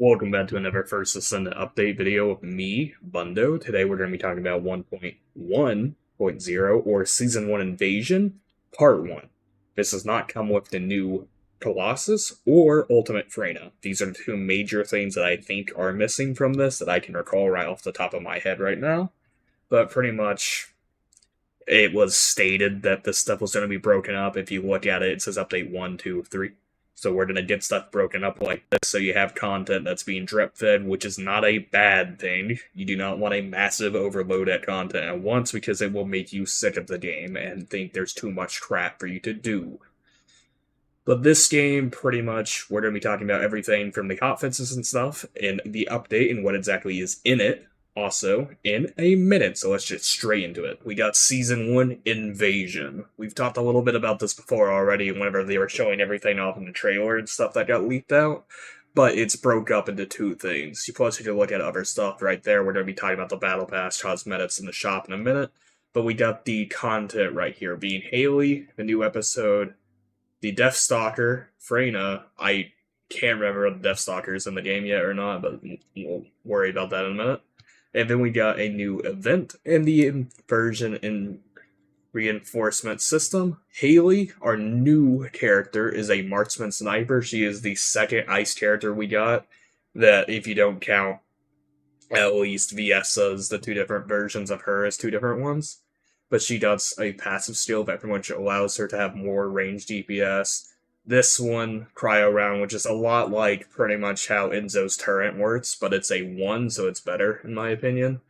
Welcome back to another First Descendant update video of me, Bundo. Today we're going to be talking about 1.1.0 or Season 1 Invasion, Part 1. This does not come with the new Colossus or Ultimate Freyna. These are the two major things that I think are missing from this that I can recall right off the top of my head right now. But pretty much, it was stated that this stuff was going to be broken up. If you look at it, it says update 1, 2, 3. So we're going to get stuff broken up like this, so you have content that's being drip-fed, which is not a bad thing. You do not want a massive overload at content at once, because it will make you sick of the game and think there's too much crap for you to do. But this game, pretty much, we're going to be talking about everything from the hotfixes and stuff, and the update and what exactly is in it, also, in a minute, so let's get straight into it. We got Season 1 Invasion. We've talked a little bit about this before already, whenever they were showing everything off in the trailer and stuff that got leaked out, but it's broke up into two things. You plus you can look at other stuff right there. We're going to be talking about the Battle Pass, cosmetics, and the shop in a minute, but we got the content right here, being Haley, the new episode, the Deathstalker, Freyna. I can't remember if the Deathstalker is in the game yet or not, but we'll worry about that in a minute. And then we got a new event and the inversion and reinforcement system. Haley, our new character, is a marksman sniper. She is the second ice character we got, that if you don't count at least Viessa's, the two different versions of her as two different ones. But she does a passive skill that pretty much allows her to have more range DPS. This one, Cryo Round, which is a lot like pretty much how Enzo's turret works, but it's a 1, so it's better, in my opinion.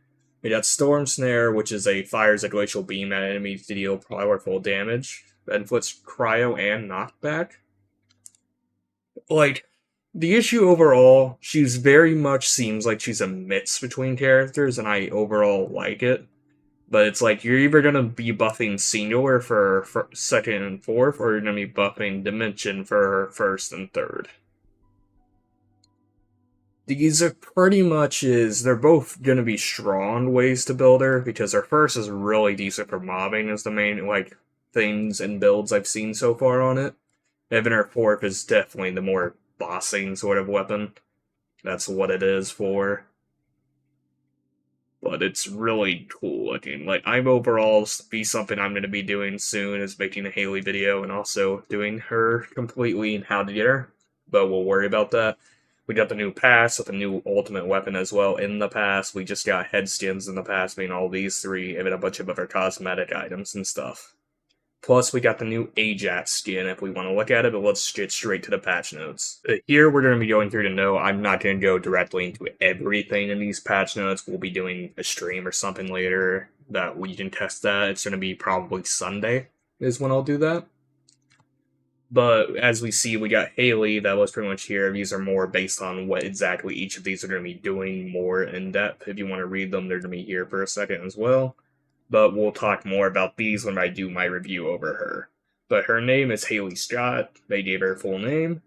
We got Storm Snare, which is a fires a glacial beam at enemies to deal powerful damage. That inflicts Cryo and Knockback. Like, the issue overall, she's very much seems like she's a mix between characters, and I overall like it. But it's like, you're either going to be buffing Singular for second and fourth, or you're going to be buffing Dimension for first and third. These are pretty much they're both going to be strong ways to build her, because her first is really decent for mobbing as the main, like, things and builds I've seen so far on it. And then her fourth is definitely the more bossing sort of weapon. That's what it is for. But it's really cool looking. Like, I'm overall be something I'm going to be doing soon is making a Haley video and also doing her completely and how to get her. But we'll worry about that. We got the new pass with a new ultimate weapon as well in the pass. We just got head skins in the pass, being all these three, and then a bunch of other cosmetic items and stuff. Plus, we got the new Ajax skin if we want to look at it, but let's get straight to the patch notes. Here, we're going to be going through to know. I'm not going to go directly into everything in these patch notes. We'll be doing a stream or something later that we can test that. It's going to be probably Sunday is when I'll do that. But as we see, we got Haley, that was pretty much here. These are more based on what exactly each of these are going to be doing more in depth. If you want to read them, they're going to be here for a second as well. But we'll talk more about these when I do my review over her. But her name is Haley Scott. They gave her full name.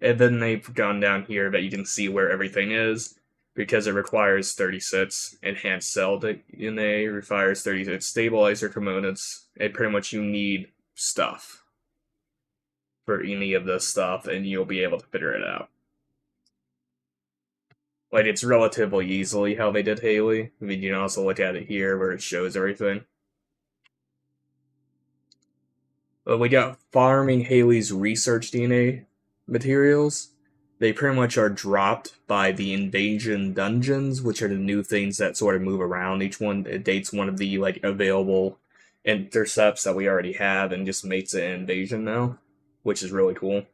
And then they've gone down here that you can see where everything is, because it requires 36 enhanced cell DNA, requires 36 stabilizer components, and pretty much you need stuff for any of this stuff, and you'll be able to figure it out. Like, it's relatively easily how they did Haley. I mean, you can also look at it here where it shows everything. But we got farming Haley's research DNA materials. They pretty much are dropped by the invasion dungeons, which are the new things that sort of move around. Each one, it dates one of the, like, available intercepts that we already have and just makes it an invasion now, which is really cool.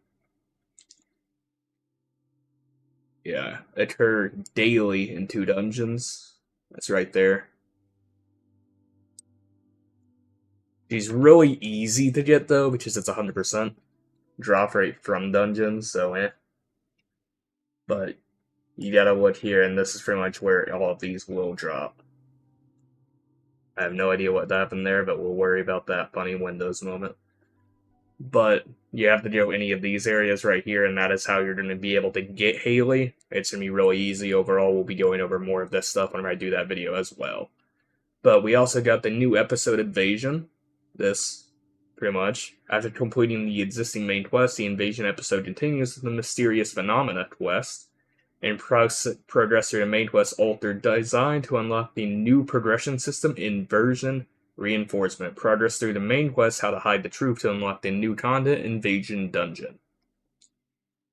Yeah, occur daily in 2 dungeons. That's right there. She's really easy to get, though, because it's 100% drop rate from dungeons, so But you gotta look here, and this is pretty much where all of these will drop. I have no idea what happened there, but we'll worry about that funny Windows moment. But you have to go any of these areas right here, and that is how you're going to be able to get Haley. It's going to be really easy overall. We'll be going over more of this stuff whenever I do that video as well. But we also got the new episode Invasion. This, pretty much. After completing the existing main quest, the Invasion episode continues with the Mysterious Phenomena quest. and progress through the main quest Altered Design to unlock the new progression system Inversion Reinforcement. Progress through the main quest How to Hide the Truth to unlock the new content Invasion Dungeon.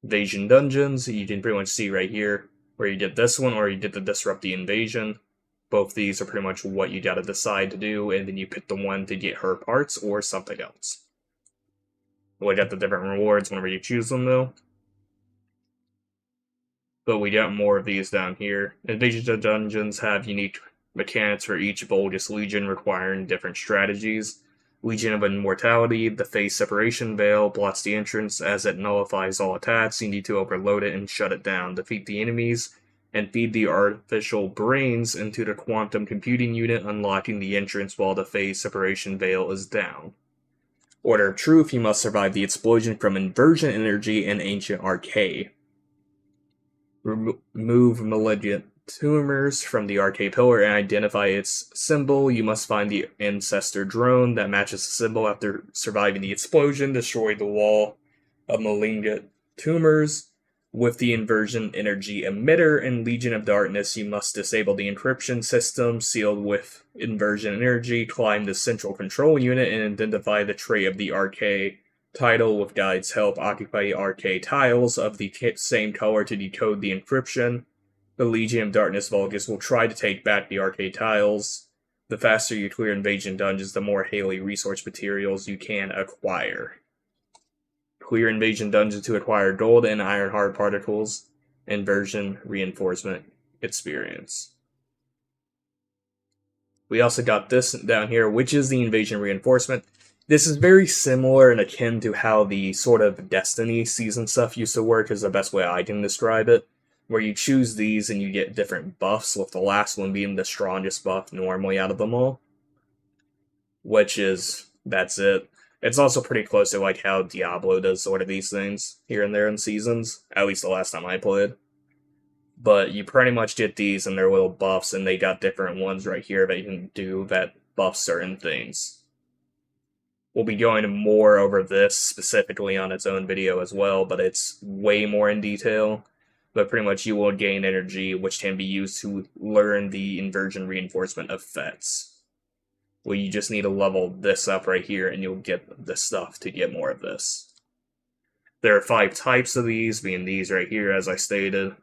Invasion Dungeons, you can pretty much see right here where you did this one or you did the Disrupt the Invasion. Both these are pretty much what you gotta decide to do, and then you pick the one to get her parts or something else. We got the different rewards whenever you choose them though. But we got more of these down here. Invasion Dungeons have unique mechanics for each boldest legion requiring different strategies. Legion of Immortality, the phase separation veil, blocks the entrance as it nullifies all attacks. You need to overload it and shut it down. Defeat the enemies and feed the artificial brains into the quantum computing unit, unlocking the entrance while the phase separation veil is down. Order of Truth, you must survive the explosion from Inversion Energy and Ancient Arcade. Remove malignant tumors from the arcade pillar and identify its symbol. You must find the ancestor drone that matches the symbol after surviving the explosion. Destroy the wall of malignant tumors with the inversion energy emitter. In Legion of Darkness, you must disable the encryption system sealed with inversion energy. Climb the central control unit and identify the tray of the arcade title. With Guide's help, occupy the arcade tiles of the same color to decode the encryption. The Legion of Darkness Vulgus will try to take back the arcade tiles. The faster you clear Invasion Dungeons, the more Haley resource materials you can acquire. Clear Invasion Dungeons to acquire gold and iron heart particles. Inversion Reinforcement Experience. We also got this down here, which is the Invasion Reinforcement. This is very similar and akin to how the sort of Destiny season stuff used to work, is the best way I can describe it. Where you choose these and you get different buffs, with the last one being the strongest buff normally out of them all. That's it. It's also pretty close to like how Diablo does sort of these things here and there in seasons, at least the last time I played. But you pretty much get these and they're little buffs, and they got different ones right here that you can do that buff certain things. We'll be going more over this specifically on its own video as well, but it's way more in detail. But pretty much you will gain energy, which can be used to learn the inversion reinforcement effects. Well, you just need to level this up right here, and you'll get the stuff to get more of this. There are 5 types of these, being these right here, as I stated.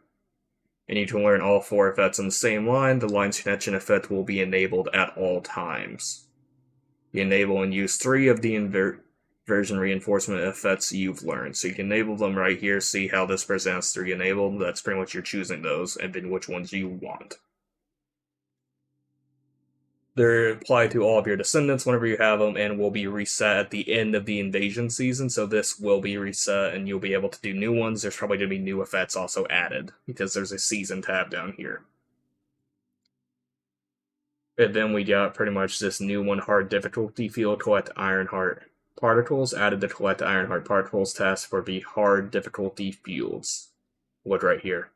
And you can learn all 4 effects in the same line. The line's connection effect will be enabled at all times. You enable and use 3 of the inversion reinforcement effects you've learned. So you can enable them right here, see how this person has 3 enabled. That's pretty much you're choosing those, and then which ones you want. They're applied to all of your Descendants whenever you have them, and will be reset at the end of the invasion season, so this will be reset, and you'll be able to do new ones. There's probably going to be new effects also added, because there's a season tab down here. And then we got pretty much this new one, hard difficulty field, collect iron heart particles. Added the collect iron heart particles task for the hard difficulty fields. Look right here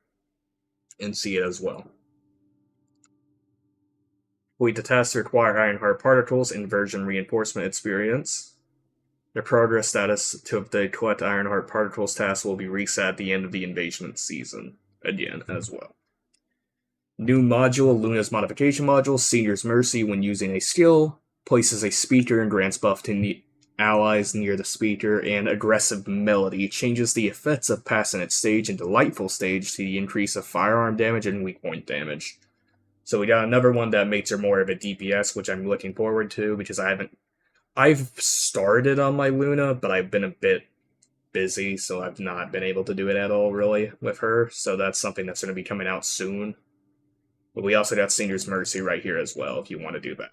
and see it as well. Complete the task to acquire iron heart particles, inversion reinforcement experience. The progress status to the collect iron heart particles task will be reset at the end of the invasion season again as well. New module, Luna's Modification Module, Senior's Mercy. When using a skill, places a speaker and grants buff to allies near the speaker, and Aggressive Melody changes the effects of Passionate Stage and Delightful Stage to the increase of firearm damage and weak point damage. So we got another one that makes her more of a DPS, which I'm looking forward to, because I've started on my Luna, but I've been a bit busy, so I've not been able to do it at all, really, with her, so that's something that's going to be coming out soon. But we also got Senior's Mercy right here as well, if you want to do that.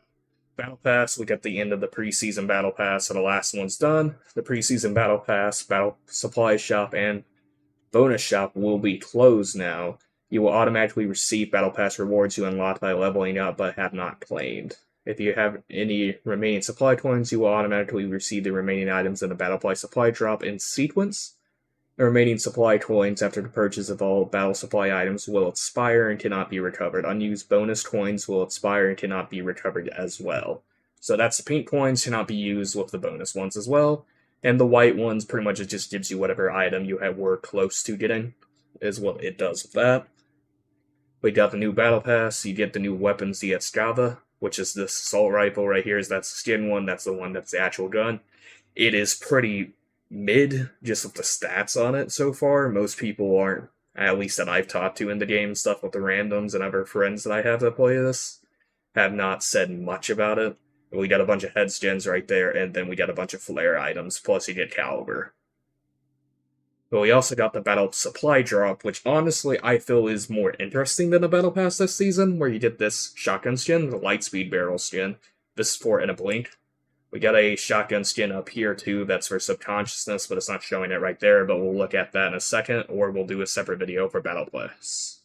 Battle Pass, we got the end of the preseason Battle Pass, so the last one's done. The preseason Battle Pass, Battle Supply Shop, and Bonus Shop will be closed now. You will automatically receive Battle Pass rewards you unlock by leveling up but have not claimed. If you have any remaining supply coins, you will automatically receive the remaining items in the Battle Pass supply drop in sequence. The remaining supply coins after the purchase of all battle supply items will expire and cannot be recovered. Unused bonus coins will expire and cannot be recovered as well. So that's the pink coins, cannot be used with the bonus ones as well. And the white ones, pretty much it just gives you whatever item you were close to getting. is what it does with that. We got the new battle pass. You get the new weapons. You get Scava, which is this assault rifle right here. That's the skin one. That's the one that's the actual gun. It is pretty mid, just with the stats on it so far. Most people aren't, at least that I've talked to in the game, stuff with the randoms and other friends that I have that play this, have not said much about it. We got a bunch of heads gens right there, and then we got a bunch of flare items, plus you get caliber. But we also got the battle supply drop, which honestly I feel is more interesting than the battle pass this season, where you get this shotgun skin, the lightspeed barrel skin. This is for in a blink. We got a shotgun skin up here too, that's for subconsciousness, but it's not showing it right there, but we'll look at that in a second, or we'll do a separate video for battle pass.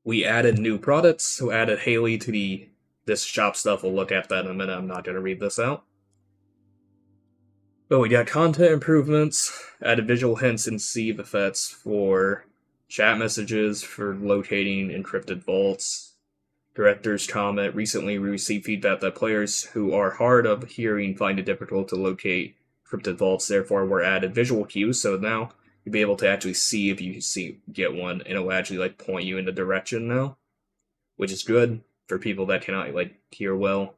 We added new products, so added Haley to this shop stuff. We'll look at that in a minute. I'm not going to read this out. But we got content improvements, added visual hints and sieve effects for chat messages, for locating encrypted vaults. Director's comment: recently we received feedback that players who are hard of hearing find it difficult to locate encrypted vaults, therefore were added visual cues, so now you'll be able to actually see if you get one, and it'll actually point you in the direction now, which is good for people that cannot hear well.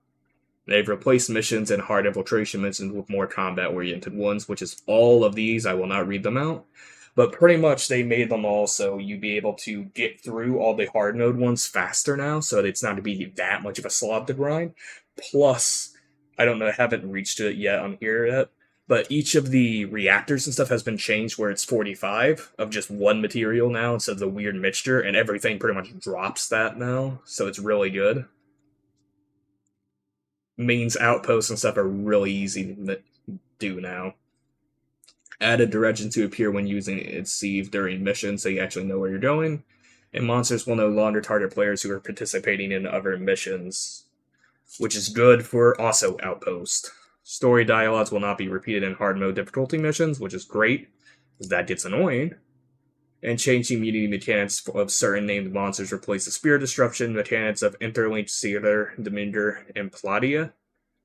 They've replaced missions and hard infiltration missions with more combat-oriented ones, which is all of these. I will not read them out. But pretty much they made them all so you'd be able to get through all the hard mode ones faster now, so it's not to be that much of a slog to grind. Plus, I don't know, I haven't reached it yet on here yet, but each of the reactors and stuff has been changed where it's 45 of just one material now instead of the weird mixture, and everything pretty much drops that now, so it's really good. Mains outposts and stuff are really easy to do now. Added directions to appear when using its sieve during missions, so you actually know where you're going. And monsters will no longer target players who are participating in other missions, which is good for also outpost. Story dialogues will not be repeated in hard mode difficulty missions, which is great, because that gets annoying. And changing immunity mechanics of certain named monsters replace the Spear Disruption mechanics of Interlinked Sealer, Deminger, and Platia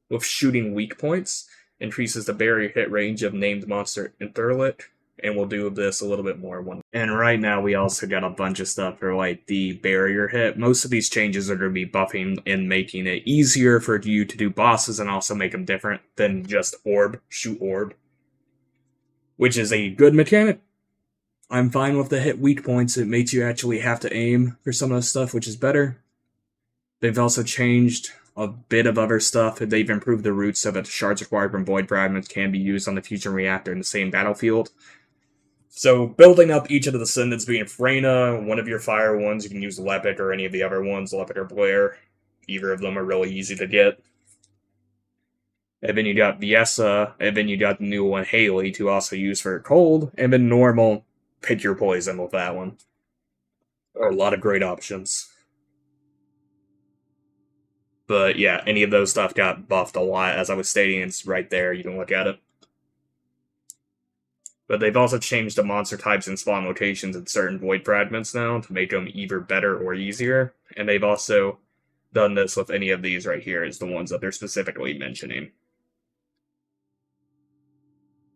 with shooting weak points. Increases the barrier hit range of named monster Interlinked, and we'll do this a little bit more. And right now we also got a bunch of stuff for the barrier hit. Most of these changes are going to be buffing and making it easier for you to do bosses and also make them different than just shoot orb, which is a good mechanic. I'm fine with the hit weak points. It makes you actually have to aim for some of the stuff, which is better. They've also changed a bit of other stuff. They've improved the routes so that the shards acquired from void fragments can be used on the fusion reactor in the same battlefield. So building up each of the Descendants, being Freyna, one of your fire ones, you can use Lepic or any of the other ones, Lepic or Blair. Either of them are really easy to get. And then you got Viessa, and then you got the new one, Haley, to also use for cold, and then normal. Pick your poison with that one. There are a lot of great options. But yeah, any of those stuff got buffed a lot. As I was stating, it's right there. You can look at it. But they've also changed the monster types and spawn locations in certain void fragments now to make them either better or easier. And they've also done this with any of these right here, is the ones that they're specifically mentioning.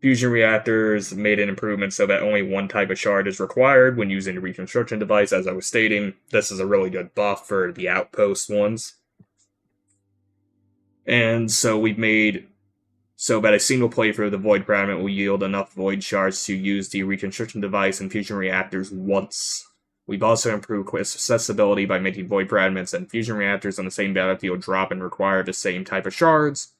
Fusion reactors made an improvement so that only one type of shard is required when using a reconstruction device. As I was stating, this is a really good buff for the outpost ones. And so we've made so that a single playthrough of the void fragment will yield enough void shards to use the reconstruction device and fusion reactors once. We've also improved accessibility by making void fragments and fusion reactors on the same battlefield drop and require the same type of shards,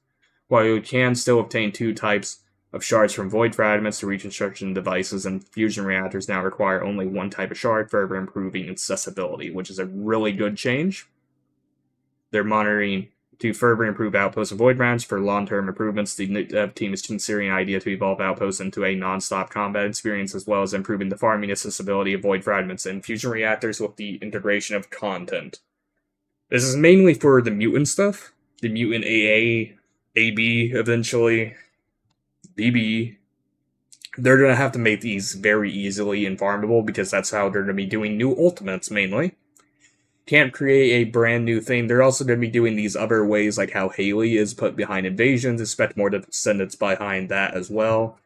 while you can still obtain two types of shards from void fragments to reconstruction devices, and fusion reactors now require only one type of shard, further improving accessibility, which is a really good change. They're monitoring to further improve outposts and void rounds for long-term improvements. The dev team is considering an idea to evolve outposts into a non-stop combat experience, as well as improving the farming accessibility of void fragments and fusion reactors with the integration of content. This is mainly for the mutant stuff, the mutant AA, AB eventually, BB. They're going to have to make these very easily farmable because that's how they're going to be doing new ultimates mainly. Can't create a brand new thing. They're also going to be doing these other ways, like how Haley is put behind invasions. Expect more Descendants behind that as well.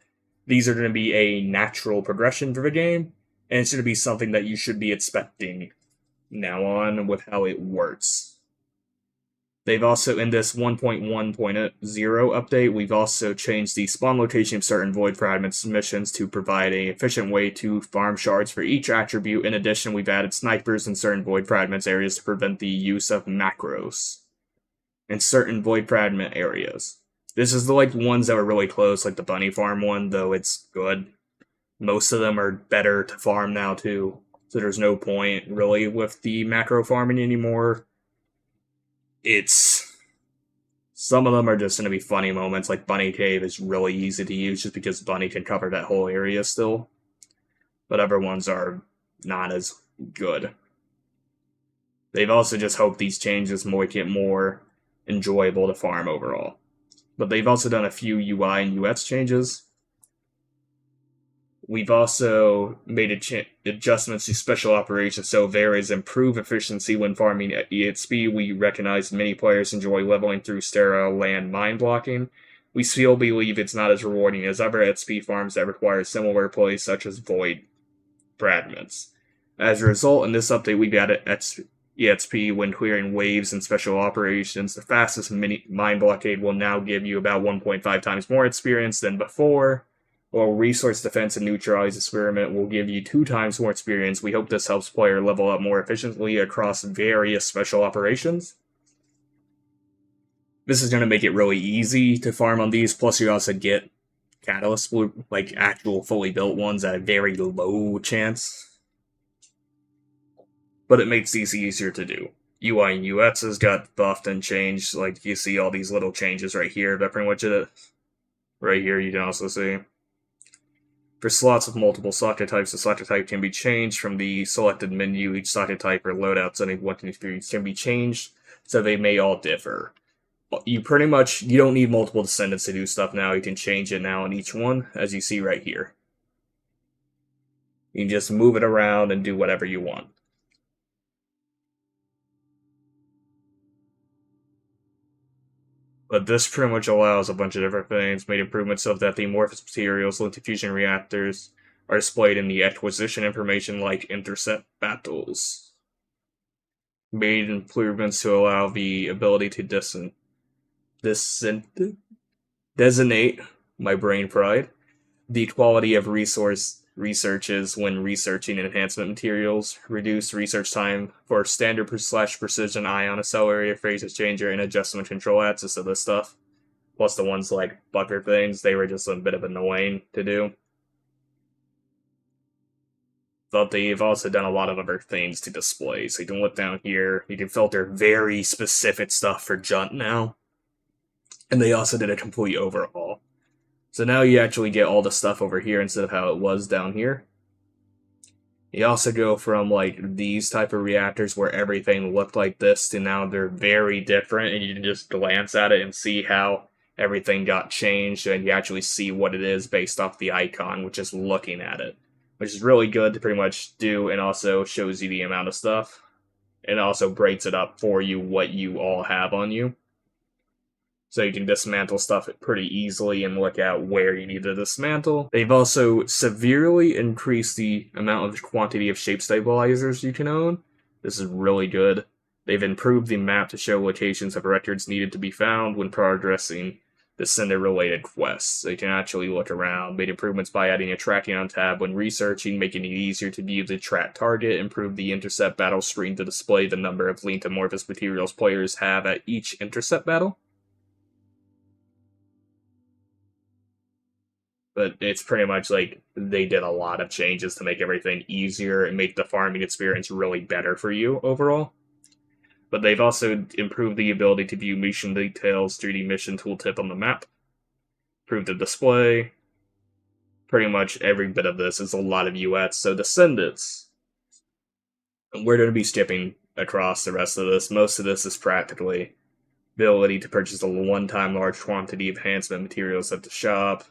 These are going to be a natural progression for the game. and it's going to be something that you should be expecting now on with how it works. They've also, in this 1.1.0 update, we've also changed the spawn location of certain Void Fragments missions to provide an efficient way to farm shards for each attribute. In addition, we've added snipers in certain Void Fragments areas to prevent the use of macros in certain Void Fragment areas. This is the ones that were really close, like the Bunny Farm one, though it's good. Most of them are better to farm now, too. So there's no point, really, with the macro farming anymore. Some of them are just going to be funny moments, like Bunny Cave is really easy to use just because Bunny can cover that whole area still. But other ones are not as good. They've also just hoped these changes make it more enjoyable to farm overall. But they've also done a few UI and UX changes. We've also made adjustments to special operations, so there is improved efficiency when farming at EXP. We recognize many players enjoy leveling through sterile land mine blocking. We still believe it's not as rewarding as other XP farms that require similar plays, such as Void Fragments. As a result, in this update, we've added EXP when clearing waves and special operations. The fastest mine blockade will now give you about 1.5 times more experience than before. While Resource Defense and Neutralize Experiment will give you 2 times more experience. We hope this helps player level up more efficiently across various special operations. This is going to make it really easy to farm on these, plus you also get Catalyst, like actual fully built ones at a very low chance. But it makes these easier to do. UI and UX has got buffed and changed, like you see all these little changes right here, that pretty much it. Right here you can also see. For slots with multiple socket types, the socket type can be changed from the selected menu. Each socket type or loadout setting what experience can be changed, so they may all differ. You don't need multiple Descendants to do stuff now. You can change it now on each one, as you see right here. You can just move it around and do whatever you want. But this pretty much allows a bunch of different things. Made improvements so that the amorphous materials linked to fusion reactors are displayed in the acquisition information like intercept battles. Made improvements to allow the ability to designate, my brain fried, the quality of researches when researching enhancement materials, reduce research time for standard / precision ion accelerator, phase exchanger, and adjustment control access to this stuff. Plus the ones like bucket things, they were just a bit of annoying to do. But they've also done a lot of other things to display. So you can look down here, you can filter very specific stuff for Junt now. And they also did a complete overhaul. So now you actually get all the stuff over here instead of how it was down here. You also go from these type of reactors where everything looked like this to now they're very different, and you can just glance at it and see how everything got changed, and you actually see what it is based off the icon, which is looking at it. Which is really good to pretty much do, and also shows you the amount of stuff. And also breaks it up for you what you all have on you. So you can dismantle stuff pretty easily and look at where you need to dismantle. They've also severely increased the amount of quantity of shape stabilizers you can own. This is really good. They've improved the map to show locations of records needed to be found when progressing Descendant-related quests. So you can actually look around. Made improvements by adding a tracking on tab when researching, making it easier to view the track target. Improved the intercept battle screen to display the number of linked amorphous materials players have at each intercept battle. But it's pretty much like they did a lot of changes to make everything easier and make the farming experience really better for you overall. But they've also improved the ability to view mission details through the mission tooltip on the map. Improved the display. Pretty much every bit of this is a lot of UX. So Descendants. We're going to be skipping across the rest of this. Most of this is practically ability to purchase a one-time large quantity of enhancement materials at the shop.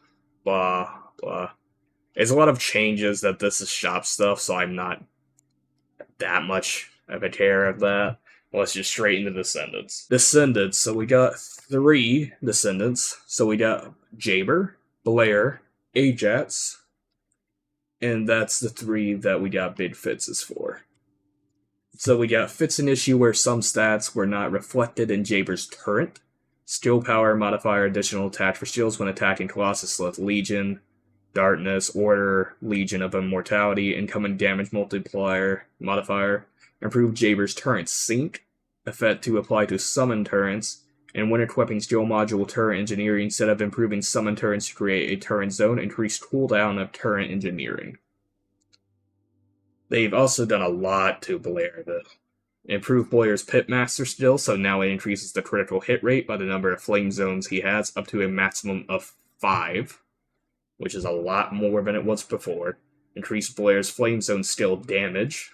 Blah, blah. There's a lot of changes that this is shop stuff, so I'm not that much of a care of that. Let's just straight into Descendants. Descendants, so we got 3 Descendants. So we got Jaber, Blair, Ajax, And that's the 3 that we got big fixes for. So we got fix an issue where some stats were not reflected in Jaber's turret. Skill power modifier additional attack for shields when attacking Colossus Slith Legion. Darkness, Order, Legion of Immortality, incoming damage multiplier modifier. Improve Jaber's turret sync. Effect to apply to summon turrets. And when equipping skill module turret engineering, instead of improving summon turrets to create a turret zone, increase cooldown of turret engineering. They've also done a lot to Blair to improve Blair's Pitmaster skill, so now it increases the critical hit rate by the number of flame zones he has up to a maximum of 5, which is a lot more than it was before. Increase Blair's flame zone skill damage.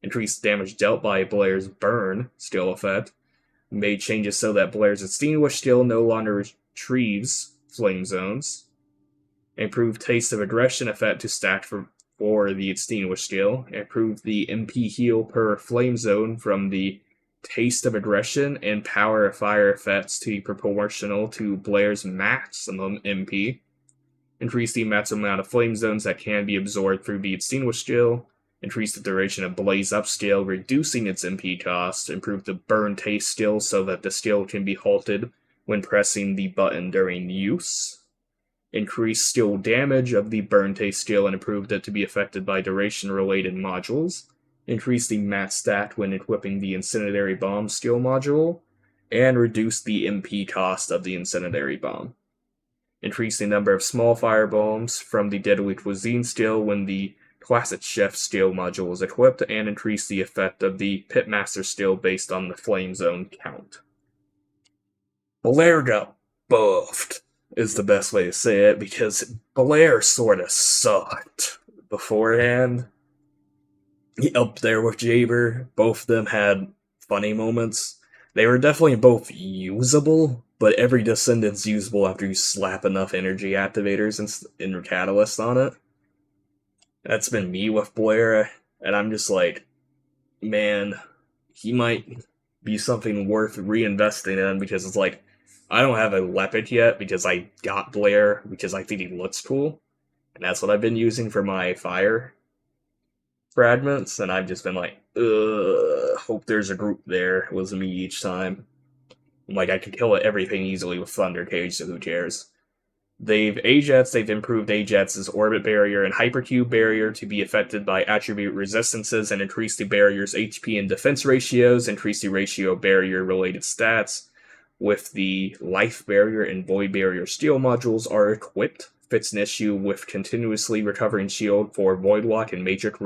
Increase damage dealt by Blair's burn skill effect. Made changes so that Blair's Extinguish skill no longer retrieves flame zones. Improved Taste of Aggression effect to stack for the Extinguish skill. Improved the MP heal per flame zone from the Taste of Aggression and Power of Fire effects to be proportional to Blair's maximum MP. Increase the maximum amount of flame zones that can be absorbed through the Extinguish skill. Increase the duration of Blaze Up skill, reducing its MP cost. Improve the Burn Taste skill so that the skill can be halted when pressing the button during use. Increase skill damage of the Burn Taste skill and improved it to be affected by duration-related modules. Increase the max stat when equipping the Incendiary Bomb skill module. And reduce the MP cost of the Incendiary Bomb. Increase the number of small fire bombs from the Deadly Cuisine skill when the Classic Chef skill module is equipped, and increase the effect of the Pitmaster skill based on the flame zone count. Blair got buffed, is the best way to say it, because Blair sorta sucked beforehand. Up there with Jaber, both of them had funny moments. They were definitely both usable, but every Descendant's usable after you slap enough energy activators and catalyst on it. That's been me with Blair, and I'm just like, man, he might be something worth reinvesting in, because it's like, I don't have a Leopard yet because I got Blair because I think he looks cool, and that's what I've been using for my fire fragments, and I've just been like, hope there's a group there. It was me each time. Like, I could kill everything easily with Thunder Cage, so who cares? They've improved Ajax's Orbit Barrier and Hypercube Barrier to be affected by attribute resistances and increase the barrier's HP and defense ratios, increase the ratio of barrier-related stats. With the Life Barrier and Void Barrier Steel modules are equipped. Fits an issue with continuously recovering shield for Void Walk and Matrix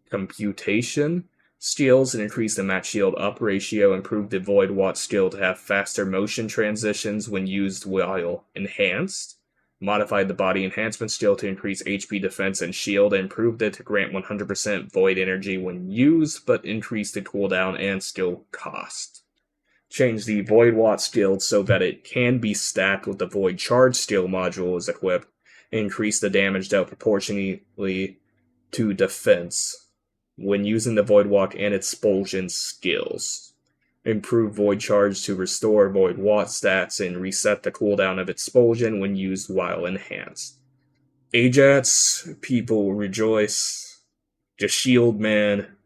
Computation skills, and increase the max shield up ratio. Improve the Void Walk skill to have faster motion transitions when used while enhanced. Modified the body enhancement skill to increase HP defense and shield, and improved it to grant 100% void energy when used, but increase the cooldown and skill cost. Change the Void Walk skill so that it can be stacked with the Void Charge skill module is equipped. Increase the damage dealt proportionally to defense when using the Void Walk and Expulsion skills. Improve Void Charge to restore Void Walk stats and reset the cooldown of Expulsion when used while enhanced. Ajax, people rejoice. Just Shield Man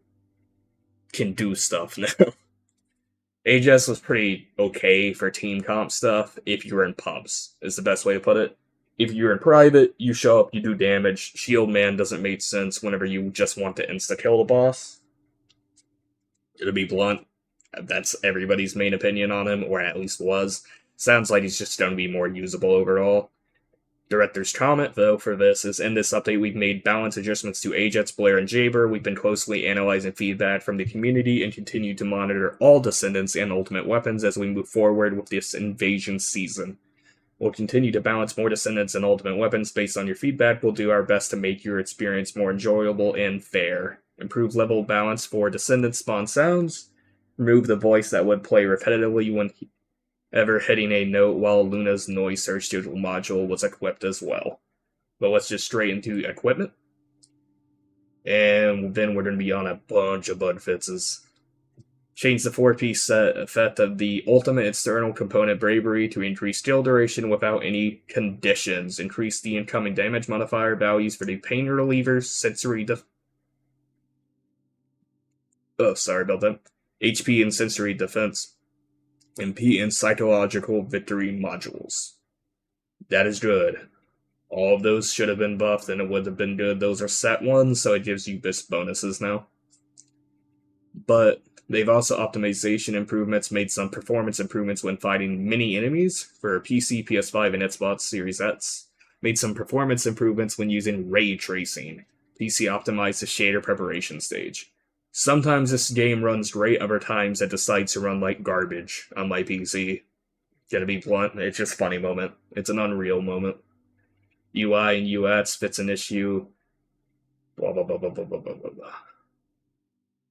can do stuff now. Ajax was pretty okay for team comp stuff if you were in pubs, is the best way to put it. If you're in private, you show up, you do damage. Shield Man doesn't make sense whenever you just want to insta-kill the boss. To be blunt, that's everybody's main opinion on him, or at least was. Sounds like he's just going to be more usable overall. Director's comment, though, for this is, in this update we've made balance adjustments to Ajax, Blair, and Jaber. We've been closely analyzing feedback from the community and continue to monitor all Descendants and Ultimate Weapons as we move forward with this invasion season. We'll continue to balance more Descendants and Ultimate Weapons based on your feedback. We'll do our best to make your experience more enjoyable and fair. Improve level balance for Descendant spawn sounds. Remove the voice that would play repetitively whenever hitting a note while Luna's Noise Search digital module was equipped as well. But let's just straight into equipment. And then we're going to be on a bunch of bug fixes. Change the 4-piece set effect of the ultimate external component Bravery to increase skill duration without any conditions. Increase the incoming damage modifier values for the pain relievers, sensory sorry about that. HP and sensory defense, MP and psychological victory modules. That is good. All of those should have been buffed and it would have been good. Those are set ones, so it gives you this bonuses now. But they've also optimization improvements, made some performance improvements when fighting mini enemies for PC, PS5, and Xbox Series X. Made some performance improvements when using ray tracing. PC optimized the shader preparation stage. Sometimes this game runs great, other times it decides to run like garbage on my PC. Gonna be blunt, it's just a funny moment. It's an Unreal moment. UI and UX fits an issue. Blah blah blah blah blah blah blah blah.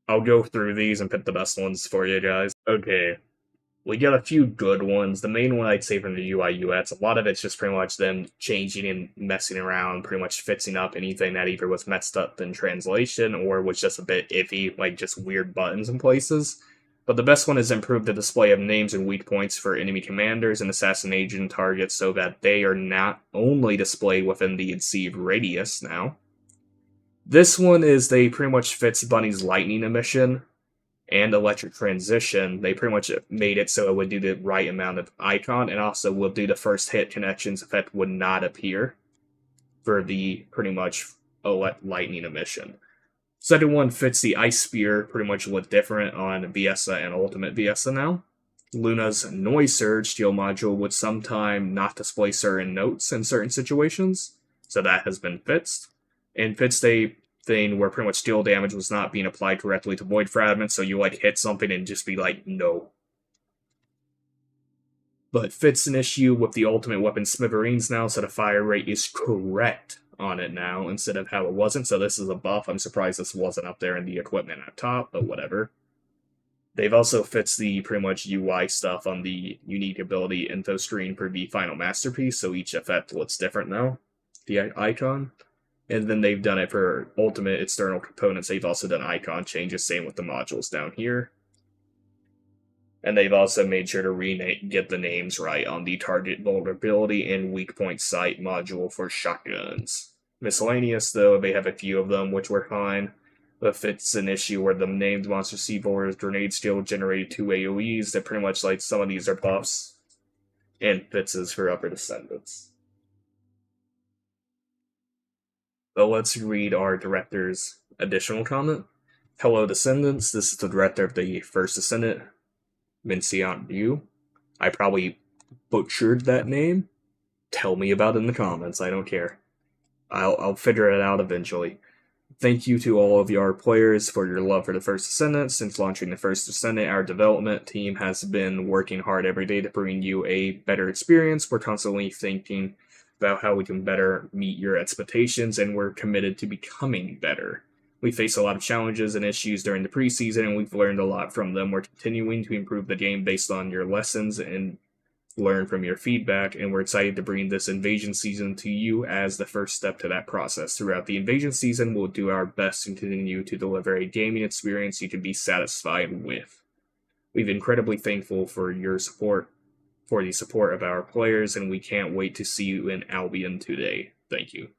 I'll go through these and pick the best ones for you guys. Okay, we got a few good ones. The main one I'd say from the UI UX, a lot of it's just pretty much them changing and messing around, pretty much fixing up anything that either was messed up in translation or was just a bit iffy, like just weird buttons in places. But the best one is improve the display of names and weak points for enemy commanders and assassination targets so that they are not only displayed within the conceived radius now. This one is they pretty much fits Bunny's lightning emission and electric transition. They pretty much made it so it would do the right amount of icon and also will do the first hit connections effect would not appear for the pretty much lightning emission. Second one fits the ice spear, pretty much look different on Viesa and Ultimate Viesa now. Luna's noise surge steel module would sometime not display certain notes in certain situations, so that has been fixed. And fixed a thing where pretty much steel damage was not being applied correctly to void fragments, so you like hit something and just be like, no. But fits an issue with the ultimate weapon Smithereens now, so the fire rate is correct on it now instead of how it wasn't. So this is a buff. I'm surprised this wasn't up there in the equipment at top, but whatever. They've also fixed the pretty much UI stuff on the unique ability info screen for the final masterpiece, so each effect looks different now. The icon. And then they've done it for ultimate external components. They've also done icon changes, same with the modules down here. And they've also made sure to get the names right on the target vulnerability and weak point site module for shotguns. Miscellaneous, though, they have a few of them, which were fine. But if it's an issue where the named monster C4's grenade skill generated 2 AoEs, that pretty much like some of these are buffs and fixes for upper Descendants. But let's read our director's additional comment. Hello, Descendants. This is the director of the first Descendant, Vincent Yu. I probably butchered that name. Tell me about it in the comments. I don't care. I'll figure it out eventually. Thank you to all of our players for your love for the first Descendant. Since launching the first Descendant, our development team has been working hard every day to bring you a better experience. We're constantly thinking about how we can better meet your expectations, and we're committed to becoming better. We faced a lot of challenges and issues during the preseason, and we've learned a lot from them. We're continuing to improve the game based on your lessons and learn from your feedback, and we're excited to bring this invasion season to you as the first step to that process. Throughout the invasion season, we'll do our best to continue to deliver a gaming experience you can be satisfied with. We've been incredibly thankful for your support, for the support of our players, and we can't wait to see you in Albion today. Thank you.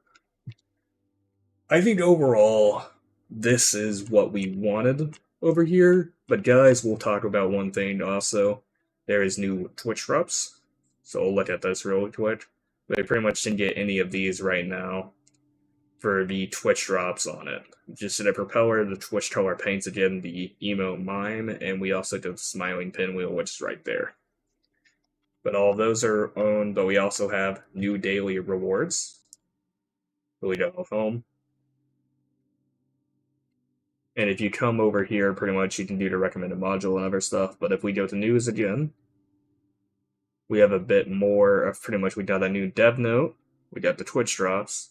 I think overall, this is what we wanted over here, but guys, we'll talk about one thing also. There is new Twitch drops, so we'll look at this real quick. They pretty much didn't get any of these right now for the Twitch drops on it. Just did a propeller, the Twitch color paints again, the emote mime, and we also did the smiling pinwheel, which is right there. But all of those are owned, but we also have new daily rewards. So we go home. And if you come over here, pretty much you can do the recommended module and other stuff. But if we go to news again, we have a bit more of pretty much we got a new dev note, we got the Twitch drops,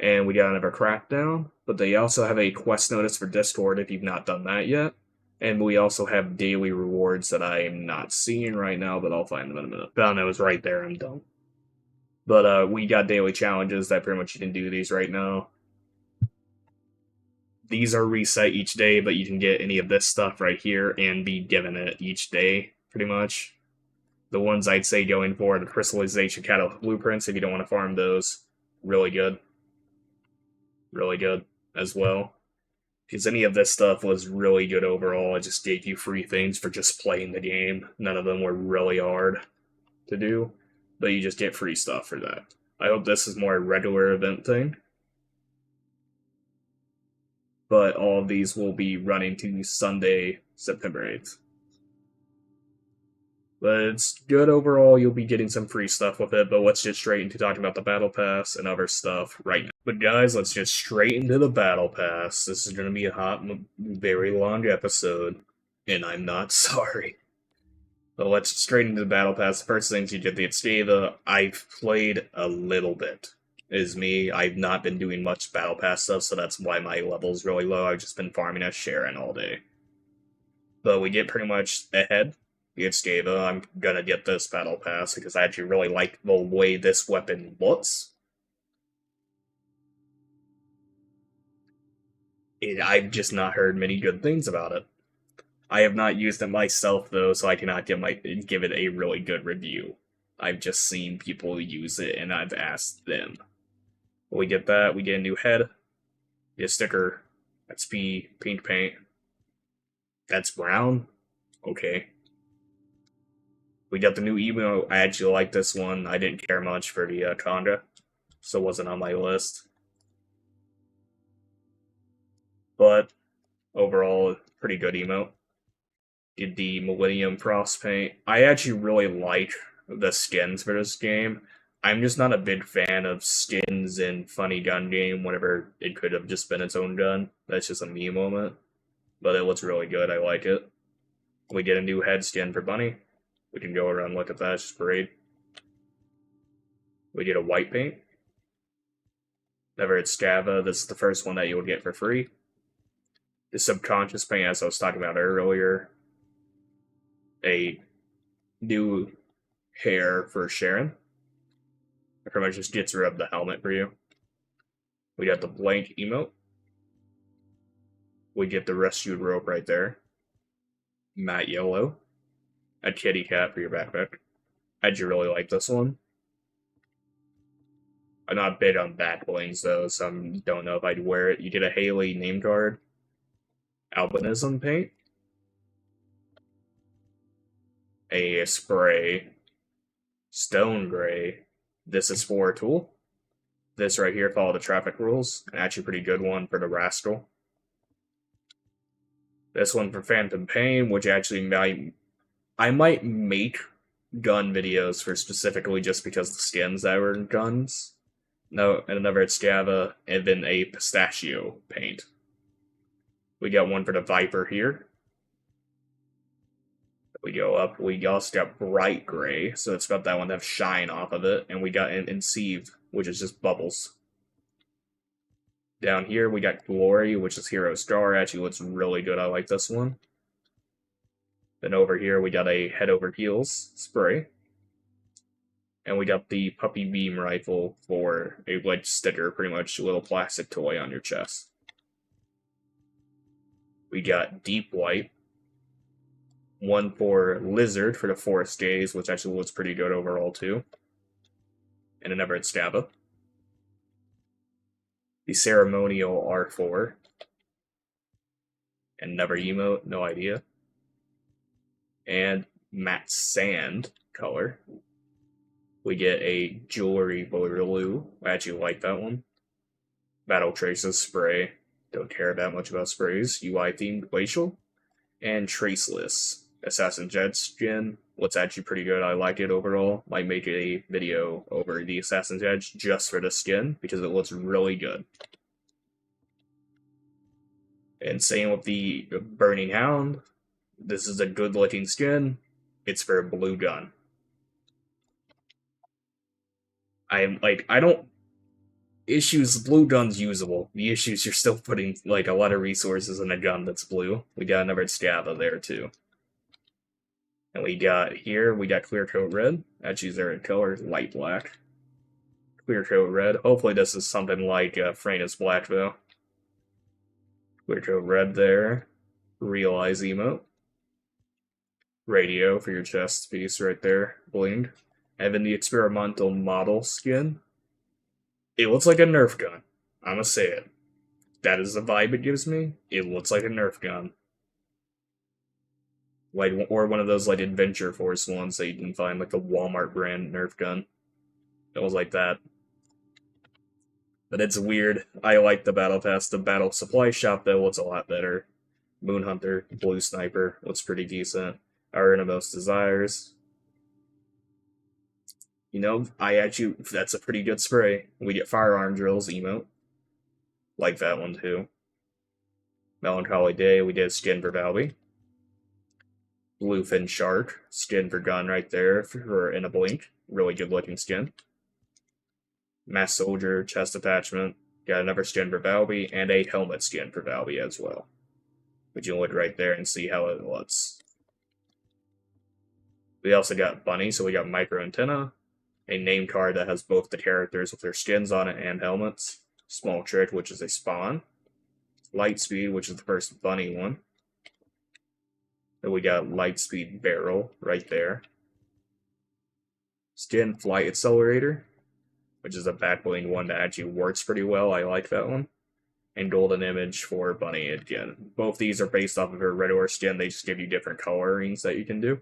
and we got another crackdown. But they also have a quest notice for Discord if you've not done that yet. And we also have daily rewards that I am not seeing right now, but I'll find them in a minute. Found it was right there, I'm done. But we got daily challenges that pretty much you can do these right now. These are reset each day, but you can get any of this stuff right here and be given it each day, pretty much. The ones I'd say going for are the crystallization catalyst blueprints if you don't want to farm those. Really good. Really good as well. Because any of this stuff was really good overall. It just gave you free things for just playing the game. None of them were really hard to do, but you just get free stuff for that. I hope this is more a regular event thing. But all of these will be running to Sunday, September 8th. But it's good overall. You'll be getting some free stuff with it, but let's get straight into talking about the Battle Pass and other stuff right now. But guys, let's get straight into the Battle Pass. This is going to be a hot, very long episode, and I'm not sorry. But let's straight into the Battle Pass. The first things you get the Esteva. I've played a little bit. Is me. I've not been doing much Battle Pass stuff, so that's why my level's really low. I've just been farming as Sharon all day. But we get pretty much ahead. The Esteva. I'm gonna get this Battle Pass because I actually really like the way this weapon looks. I've just not heard many good things about it. I have not used it myself though, so I cannot give it a really good review. I've just seen people use it and I've asked them. We get that, we get a new head, get a sticker, XP, pink paint. That's brown? Okay. We got the new emote. I actually like this one. I didn't care much for the Conga, so it wasn't on my list. But overall, pretty good emote. Did the Millennium Frost paint. I actually really like the skins for this game. I'm just not a big fan of skins in funny gun game whenever it could have just been its own gun. That's just a me moment. But it looks really good. I like it. We get a new head skin for Bunny. We can go around and look at that. It's just great. We get a white paint. Never had Scava. This is the first one that you'll get for free. The subconscious paint, as I was talking about earlier. A new hair for Sharon. It pretty much just gets rid of the helmet for you. We got the blank emote. We get the rescued rope right there. Matte yellow. A kitty cat for your backpack. I do really like this one. I'm not big on back blings though, so I don't know if I'd wear it. You get a Haley name card. Albinism paint. A spray. Stone gray. This is for a tool. This right here, follow the traffic rules. An actually pretty good one for the Rascal. This one for Phantom Pain, which actually I might make gun videos for specifically just because the skins that were in guns. No, and another at Scava, and then a pistachio paint. We got one for the Viper here. We go up, we also got Bright Gray, so it's got that one to have shine off of it, and we got an Enceived, which is just bubbles. Down here, we got Glory, which is Hero Star. Actually looks really good. I like this one. Then over here, we got a Head Over Heels spray. And we got the Puppy Beam Rifle for a wedge sticker, pretty much a little plastic toy on your chest. We got Deep White. One for Lizard for the Forest Days, which actually looks pretty good overall too. And another at Scava. The Ceremonial R4. And another emote, no idea. And Matte Sand color. We get a Jewelry Blue. I actually like that one. Battle Traces spray. Don't care that much about sprays. UI themed Glacial. And Traceless Assassin Jet skin. Looks actually pretty good. I like it overall. Might make a video over the Assassin's Edge just for the skin because it looks really good. And same with the Burning Hound. This is a good looking skin. It's for a blue gun. I don't issues blue gun's usable. The issues you're still putting like a lot of resources in a gun that's blue. We got another Scava there too. And we got Clear Coat Red. Actually, their color light black. Clear Coat Red. Hopefully this is something like Frena's Black though. We go red there. Realize emote. Radio for your chest piece right there. Bling. And then the experimental model skin. It looks like a Nerf gun. I'ma say it. That is the vibe it gives me. It looks like a Nerf gun. Like, or one of those like Adventure Force ones that you can find, like the Walmart brand Nerf gun. It was like that. But it's weird. I like the Battle Pass. The Battle Supply Shop, though, looks a lot better. Moon Hunter, Blue Sniper, looks pretty decent. Our Innermost Desires. You know, that's a pretty good spray. We get Firearm Drills emote. Like that one, too. Melancholy Day, we did Skin for Valby. Bluefin Shark, skin for gun right there for in a blink. Really good looking skin. Mass Soldier, chest attachment. Got another skin for Valby, and a helmet skin for Valby as well. But you can look right there and see how it looks. We also got Bunny, so we got Micro Antenna. A name card that has both the characters with their skins on it and helmets. Small Trick, which is a spawn. Lightspeed, which is the first Bunny one. Then we got Lightspeed Barrel right there. Skin Flight Accelerator, which is a backbling one that actually works pretty well. I like that one. And Golden Image for Bunny again. Both these are based off of her regular skin. They just give you different colorings that you can do.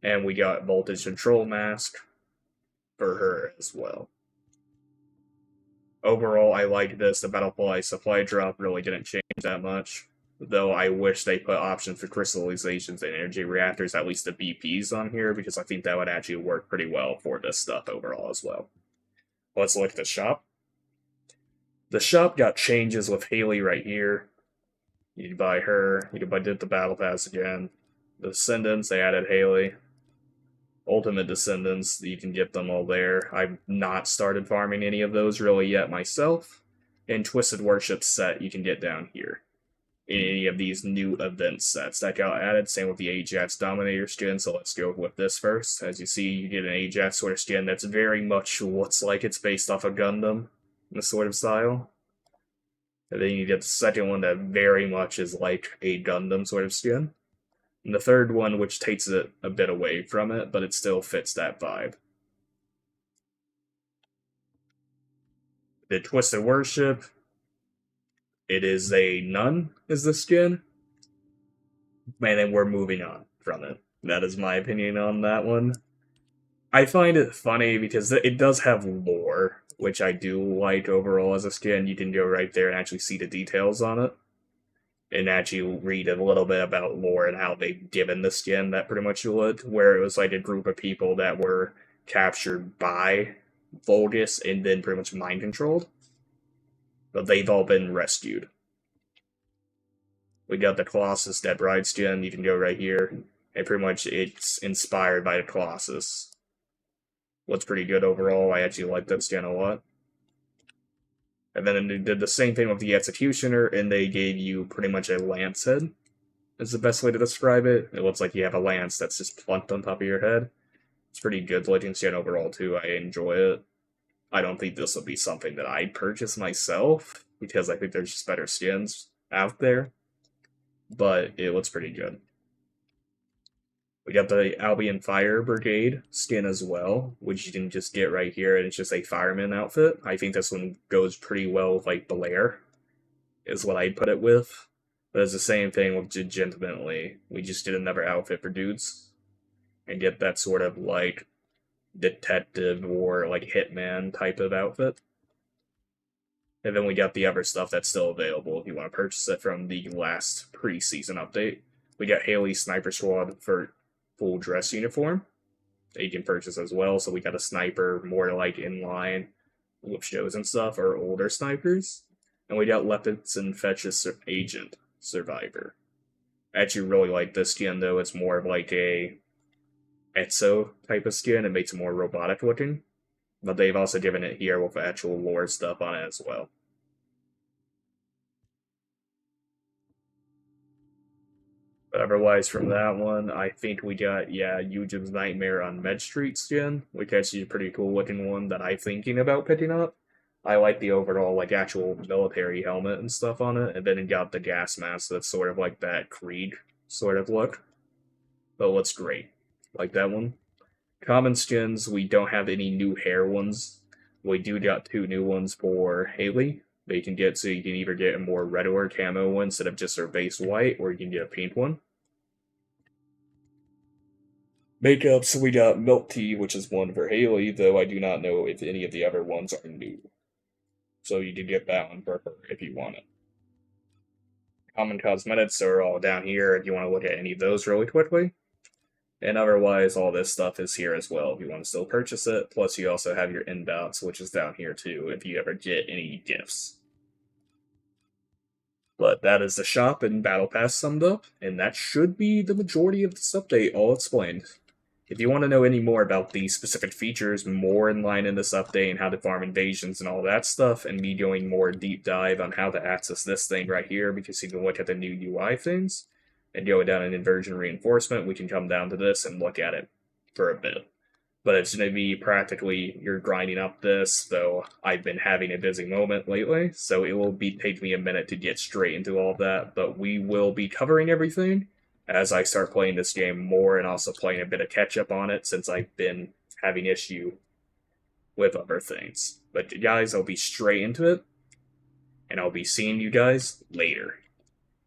And we got Voltage Control Mask for her as well. Overall, I like this. The Battle Supply drop really didn't change that much. Though I wish they put options for crystallizations and energy reactors, at least the BPs on here, because I think that would actually work pretty well for this stuff overall as well. Let's look at the shop. The shop got changes with Haley right here. You can buy her. You can buy the Battle Pass again. The Descendants, they added Haley. Ultimate Descendants, you can get them all there. I've not started farming any of those really yet myself. And Twisted Worship set you can get down here. In any of these new event sets that got added. Same with the Ajax Dominator skin, so let's go with this first. As you see, you get an Ajax sort of skin that's very much looks like it's based off of Gundam, this sort of style. And then you get the second one that very much is like a Gundam sort of skin. And the third one, which takes it a bit away from it, but it still fits that vibe. The Twisted Worship, it is a nun, is the skin. And then we're moving on from it. That is my opinion on that one. I find it funny because it does have lore, which I do like overall as a skin. You can go right there and actually see the details on it. And actually read a little bit about lore and how they've given the skin that pretty much would, where it was like a group of people that were captured by Vulgus and then pretty much mind controlled. But they've all been rescued. We got the Colossus Dead Bride skin, you can go right here, and pretty much it's inspired by the Colossus. Looks pretty good overall, I actually like that skin a lot. And then they did the same thing with the Executioner, and they gave you pretty much a lance head, is the best way to describe it. It looks like you have a lance that's just plunked on top of your head. It's pretty good looking skin overall too, I enjoy it. I don't think this will be something that I'd purchase myself, because I think there's just better skins out there. But it looks pretty good. We got the Albion Fire Brigade skin as well, which you can just get right here, and it's just a fireman outfit. I think this one goes pretty well with, like, Blair, is what I'd put it with. But it's the same thing with Legitimately. We just did another outfit for dudes, and get that sort of, like, detective or, like, hitman type of outfit. And then we got the other stuff that's still available if you want to purchase it from the last pre-season update. We got Haley's Sniper Squad for full dress uniform that you can purchase as well. So we got a sniper more like in line with shows and stuff, or older snipers. And we got Lepid's Infectious Agent Survivor. I actually really like this skin though. It's more of like a Etso type of skin. It makes it more robotic looking. But they've also given it here with actual lore stuff on it as well. But otherwise, from that one, I think we got, Yujin's Nightmare on Med Street skin, which actually is a pretty cool looking one that I'm thinking about picking up. I like the overall, like, actual military helmet and stuff on it, and then it got the gas mask that's sort of like that Krieg sort of look. But looks great. Like that one. Common skins, we don't have any new hair ones. We do got two new ones for Haley. That you can get, so you can either get a more regular camo one instead of just her base white, or you can get a pink one. Makeup, so we got Milk Tea, which is one for Haley, though I do not know if any of the other ones are new. So you can get that one for her if you want it. Common cosmetics are all down here if you want to look at any of those really quickly. And otherwise, all this stuff is here as well if you want to still purchase it. Plus, you also have your inbox, which is down here too, if you ever get any gifts. But that is the shop and Battle Pass summed up, and that should be the majority of this update all explained. If you want to know any more about the specific features, more in line in this update, and how to farm invasions and all that stuff, and me going more deep dive on how to access this thing right here, because you can look at the new UI things, and going down in inversion reinforcement, we can come down to this and look at it for a bit. But it's going to be practically you're grinding up this, though I've been having a busy moment lately, so it will take me a minute to get straight into all that, but we will be covering everything as I start playing this game more and also playing a bit of catch up on it since I've been having issue with other things. But guys, I'll be straight into it, and I'll be seeing you guys later.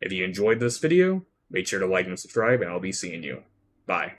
If you enjoyed this video, make sure to like and subscribe, and I'll be seeing you. Bye.